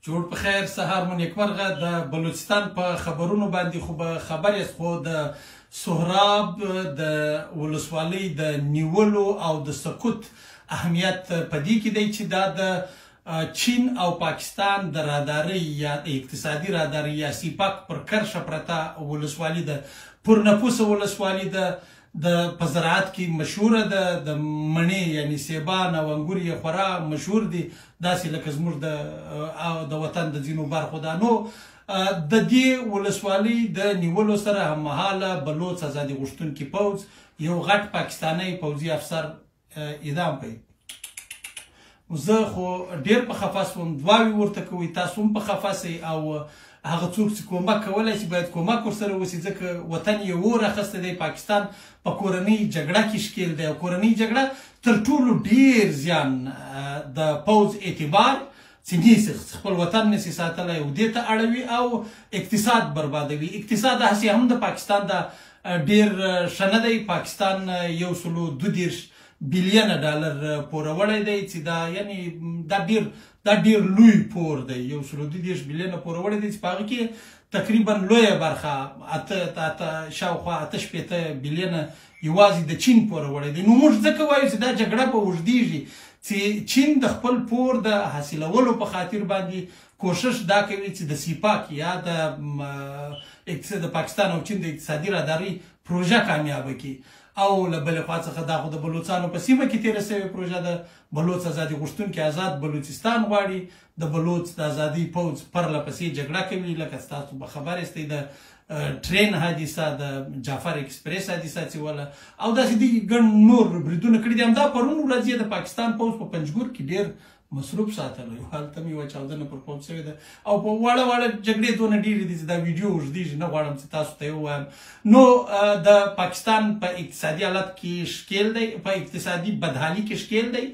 جوړ په خیر سهار مو نیکمرغه. د بلوچستان په خبرونو باندې خو به خبر یاست، خو د سهراب د ولسوالۍ د نیولو او د سقوط اهمیت په دې کې دی چې دا د چین او پاکستان د رادارۍ یا اقتصادي رادارۍ یا سیپاک پر کرښه پرته ولسوالي ده، پرنفوسه ولسوالي ده، د په زراعت کې مشهوره ده، د مڼې یعنی سیبان او انګور یې خورا مشهور دي، داسې لکه زموږ د وطن د ځینو برخو ده. نو د دې ولسوالۍ د نیولو سره هممهاله بلوڅ ازادي غوښتونکي پوځ یو غټ پاکستانی پوځي افسر اعدام کړي. زه خو ډېر په خفه سوم، دعاوې ورته کوئ، تاسو هم په خفه سئ، او هغه څوک چې کومک کولی شي باید کومک ورسره وشي، ځکه وطن یې اور اخیستی دی. پاکستان په کورنۍ جګړه کې ښکېل دی، او کورنۍ جګړه تر ټولو ډېر زیان د پوځ اعتبار چې نیسي، خپل وطن نسي ساتلی او دې ته اړوي او اقتصاد بربادوي. اقتصاد هسې هم د پاکستان د ډېر ښه نه دی. پاکستان 132 بلیونه ډالر پوروړی دی، چې دا یعنی دا ډېر لوی پور دی. 132 بلیونه پوروړی دی چې په هغه کې تقریبا لویه برخه شاوخوا 8-8 بلیونه یوازې د چین پوروړی دی. نو موږ ځکه وایو چې دا جګړه به اوږدېږي، چې چین د خپل پور د حاصلولو په خاطر باندې کوشش دا کوي چې د سیپاک یا د پاکستان او چین د اقتصادي رادارۍ پروژه کامیابه کړي. او له بلې خوا څخه دا خو د بلوڅانو په سیمه کې تېره سوې پروژه ده. بلوڅ ازادي غوښتونکي آزاد بلوچستان غواړي، د بلوڅ د ازادۍ پوځ پرله پسې جګړه کوي، لکه ستاسو به خبر یاستئ د ټرین حادثه، د جعفر اکسپریس حادثه چې وله، او داسې دي ګڼ نور بریدونه کړي دي. همدا پرون ورځ یې د پاکستان پوځ په پنجګور کې ډېر مصروف ساتلی، هلته مې یوه چاودنه پر پوځ شوې ده، او په واړه واړه جګړې دونه ډېرې دي چې دا ویډیو اوږدېږي، نه غواړم چې تاسو ته یې ووایم. نو د پاکستان په اقتصادي حالت کې ښکېل دی، په اقتصادي بدحالي کې ښکېل دی،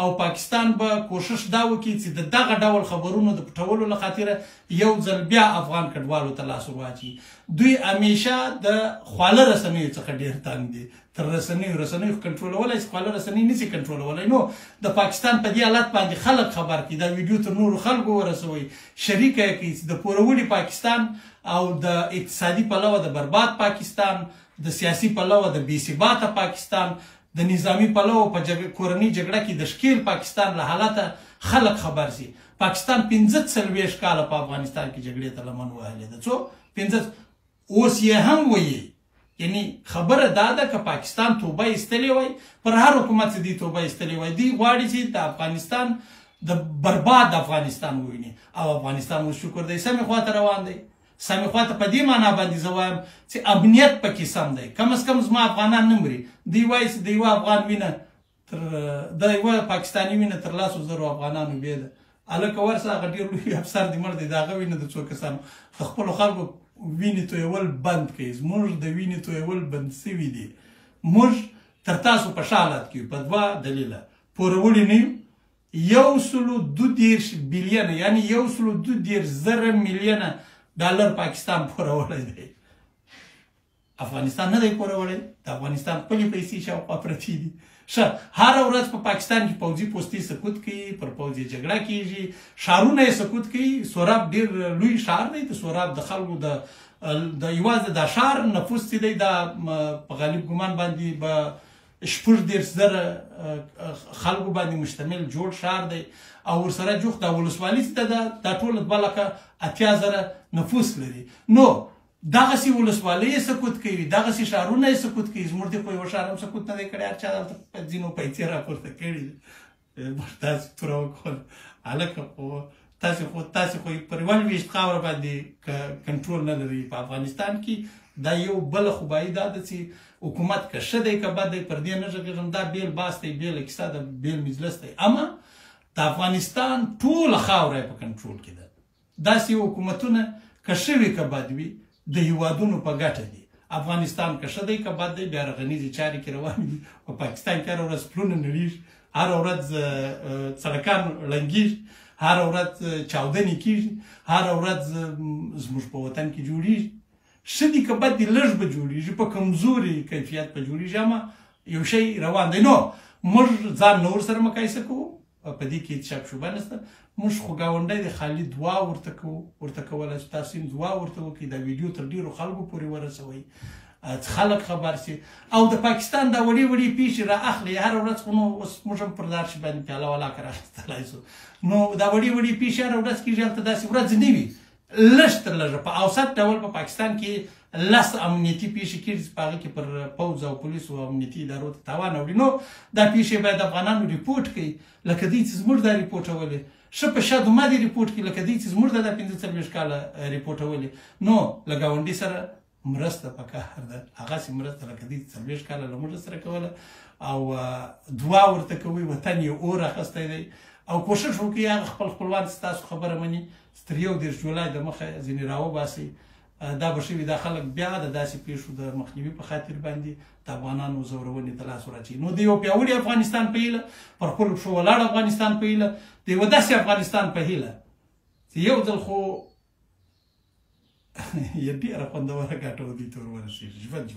او پاکستان به کوشش دا وکړي چې د دغه ډول خبرونو د پټولو له خاطره یو ځل بیا افغان کډوالو ته لاس ور واچوي. دوی همیشه د خواله رسنیو څخه ډېر تنګ دي. تر رسنیو کنټرولولی شي، خواله رسنۍ نشي کنټرولولی. نو د پاکستان په دې حالت باندې خلک خبر کړي، دا ویډیو تر نورو خلکو ورسوئ، شریکه یې کړي چې د پوروړي پاکستان او د اقتصادي پلوه د برباد پاکستان، د سیاسي پلوه د بې ثباته پاکستان، د نظامی پلوه په کورنۍ جګړه کې د ښکېل پاکستان له حالته خلک خبر شي. پاکستان 45 کاله په افغانستان کې جګړې ته لمن وهلې ده. څو 15 اوس یې هم وایي. یعنی خبره دا ده که پاکستان توبه ایستلی وای، پر هر حکومت چې دی توبه ایستلی وای، دی غواړي چې د افغانستان د برباد افغانستان وویني، او افغانستان اوس شکر دی سمې خواته روان دی. سمې خواته په دې معنا باندې زه وایم چې امنیت پکې سم دی. کم از کم زما افغانان نه مري. دوی وایي چې د یوه افغان وینه د یوه پاکستاني وینه تر 100,000 افغانانو بې ده. هلکه ورسه هغه ډېر لوی افسر دی مړ دی، د هغه وینه د څو کسانو د خپلو خلکو وینې تویول بند کړئ. زموږ د وینې تویول بند سوي دي. موږ تر تاسو په ښه حالت کې یو، په 2 دلیله. پوروړي نه یو 132 بلیونه یعنی 132 میلیونه ډالر پاکستان پوروړی دی، افغانستان نه دی پوروړی. د افغانستان خپلې پیسې شاوخوا پرتې دي. ښه، هره ورځ په پاکستان کې پوځي پوستې سقوط کوي، پر پوځ یې جګړه کېږي، ښارونه یې سقوط کوي. سوراب ډېر لوی ښار دی. د سوراب د خلکو د یوازې د ښار نفوس چې دی دا په غالب ګمان باندې به 14,000 خلکو باندې مشتمل جوړ ښار دی، او ورسره جوخت دا ولسوالي چې ده دا ټوله 2,80,000 نفوس لري. نو دغسې ولسوالۍ یې سقوط کوي، دغسې ښارونه یې سقوط کوي. زموږ د خو یوه ښار هم سقوط نه دی کړی، هر چا دلته ځینو پیسې راپورته کړي دي. موږ تاسې توره وکړل، هلکه خو تاسې خو پر 21 خاوره باندې کنټرول نه لري په افغانستان کې. دا یو بله خوبایي دا ده چې حکومت که ښه دی که بد دی پر دې نه غږېږم، دا بېل بحث دی، بېل کیسه ده، بېل مجلس دی. اما د افغانستان ټوله خاوره یې په کنټرول کې ده. داسې حکومتونه که ښه وي که بد وي د هیوادونو په ګټه دي. افغانستان که ښه دی که بد دی، بیا رغنیزې چارې کې روانې دي. په پاکستان کې هره ورځ پلونه نړېږي، هره ورځ سړکان ړنګېږي، هره ورځ چاودنې کېږي، هره ورځ زموږ په وطن کې جوړېږي. ښه دي که بد دي، لږ به جوړېږي، په کمزوري کیفیت به جوړېږي، اما یو شی روان دی. نو موږ ځان نه ورسره مقایسه کوو، په دې کې هیڅ شک شبهه نشته موږ خو ګاونډی د خالي دعا ورته کوله چې تاسو هم دعا ورته وکړئ دا ویډیو تر ډېرو خلکو پورې ورسوئ خلک خبر شي او د پاکستان دا وړې وړې پیښې را اخلي هر ورځ خو نو اوس موږ هم پر دار شي باندې پیاله ولاکه راخیستلی سو نو دا وړې وړې پیښې هره ورځ کېږي هلته داسې ورځ نه وي لږ تر لږه په اوسط ډول په پاکستان کې 10 امنیتي پیښې کېږي چې په هغې کې پر پوځ او پولیسو او امنیتي ادارو ته تاوان اوړي نو دا پیښې باید افغانانو ریپورټ کړي لکه دوی چې زموږ دا ریپورټولې ښه په شا دومره دې ریپورټ کړي لکه دوی چې زموږ دا 15 کاله ریپورټولې نو له ګاونډي سره مرسته پکار ده هغسې مرسته لکه دوی 40 کاله له موږ سره کوله او دعا ورته کوئ وطن یې اور اخیستی دی او کوشش وکړئ هغه خپل خپلوان چې تاسو خبره مني تر 31 جولای د مخه ځینې راوباسئ دا به شوي دا خلک بیا د داسې پیښو د مخنیوي په خاطر باندې د افغانانو زورونې ته لاس ور اچوي نو د یو پیاوړي افغانستان په هیله پر خپلو پښو ولاړ افغانستان په هیله د یوه داسې افغانستان په هیله چې یو ځل خو یې ډېره خوندوره ګټه ودوی ته ور ورسېږي ژوند